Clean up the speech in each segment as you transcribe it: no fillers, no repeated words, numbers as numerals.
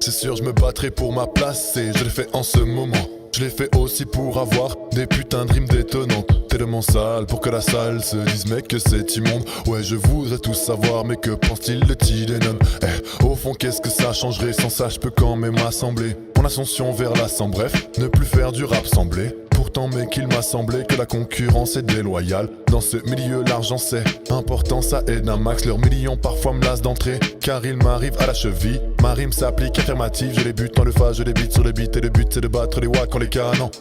C'est sûr je me battrai pour ma place et je l'ai fait en ce moment. Je l'ai fait aussi pour avoir des putains de rimes détonnantes. Tellement sale pour que la salle se dise mec que c'est immonde. Ouais je voudrais tout savoir mais que pense-t-il de T-Denon? Au fond qu'est-ce que ça changerait? Sans ça je peux quand même assembler mon ascension vers l'assemblée. Bref, ne plus faire du rap semblé. Pourtant mec il m'a semblé que la concurrence est déloyale. Dans ce milieu l'argent c'est important, ça aide un max. Leurs millions parfois me lassent d'entrée car il m'arrive à la cheville. Ma rime s'applique affirmative, je les bute dans le phase, je les bite sur le beat. Et le but c'est de battre les watts quand les canons.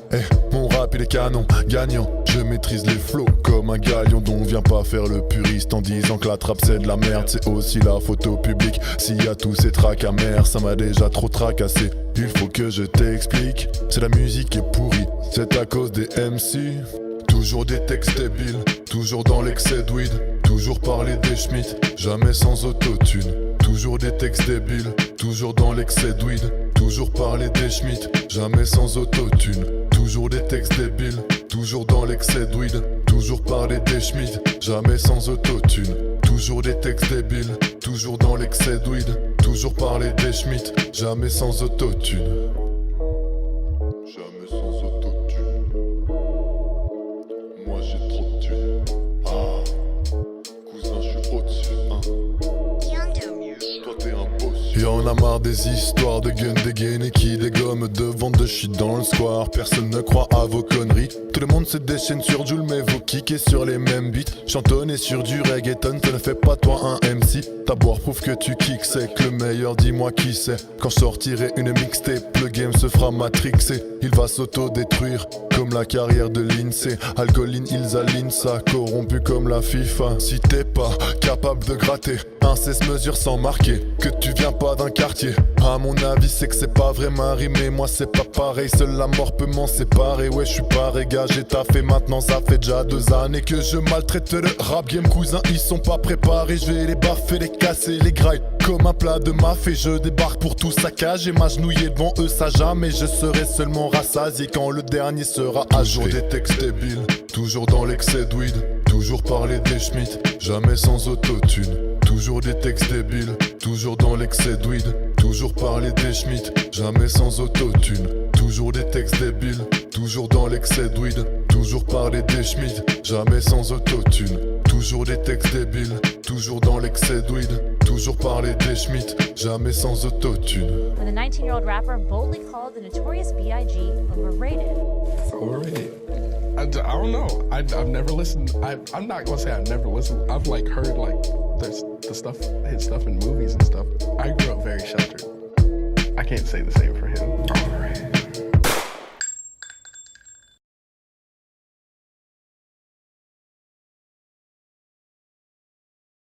Mon rap il est canon, gagnant. Je maîtrise les flows comme un galion. Donc viens pas faire le puriste en disant que la trappe c'est de la merde. C'est aussi la photo publique. S'il y a tous ces tracks amers, ça m'a déjà trop tracassé. Il faut que je t'explique, c'est la musique qui est pourrie. C'est à cause des MC. Toujours des textes débiles, toujours dans l'excès de weed. Toujours parler des Schmitt, jamais sans autotune. Toujours des textes débiles, toujours dans l'excès de weed. Toujours parler des Schmitt, jamais sans autotune. Toujours des textes débiles, toujours dans l'excès de weed. Toujours parler des Schmitt, jamais sans autotune. Toujours des textes débiles, toujours dans l'excès de weed. Toujours parler des Schmitt, jamais sans autotune. Jamais sans autotune. Moi j'ai trop de thunes. Cousin je suis au-dessus, Toi t'es un boss. Y'en a marre des histoires de gun dégainés qui dégomment de vente de shit dans le square. Personne ne croit à vos conneries. Tout le monde se déchaîne sur Joule mais vous kickez sur les mêmes beats. Chantonner sur du reggaeton, ça ne fait pas toi un MC. Ta boire prouve que tu kicks, c'est que le meilleur, dis-moi qui c'est. Quand je sortirai une mixtape, le game se fera matrixer. Il va s'auto-détruire comme la carrière de l'INSEE. Alcooline, ils alignent ça, corrompu comme la FIFA. Si t'es pas capable de gratter un 16 mesures sans marquer, que tu viens pas d'un quartier. À mon avis c'est que c'est pas vrai ma rime et moi c'est pas pareil. Seule la mort peut m'en séparer. Ouais je suis pas réga, j'ai taffé maintenant ça fait déjà 2 années que je maltraite le rap game. Cousin ils sont pas préparés, je vais les baffer, les casser, les grailles comme un plat de mafé. Je débarque pour tout saccager, m'agenouiller devant eux ça jamais. Je serai seulement rassasié quand le dernier sera à jour. Des textes débiles, toujours dans l'excès de weed. Toujours parler des Schmitt, jamais sans autotune. Toujours des textes débiles, toujours dans l'excès de weed. Toujours parler des Schmitt, jamais sans autotune. Toujours des textes débiles, toujours dans l'excès de weed. Toujours parler des Schmitt, jamais sans autotune. Toujours des textes débiles, toujours dans l'excès de weed. Toujours parler des Schmitt, jamais sans autotune. When the 19-year-old rapper boldly called the Notorious B.I.G. overrated. Overrated? I don't know. I've never listened. I'm not gonna say I've never listened. I've like heard like the stuff, his stuff in movies and stuff. I grew up very sheltered. I can't say the same for him.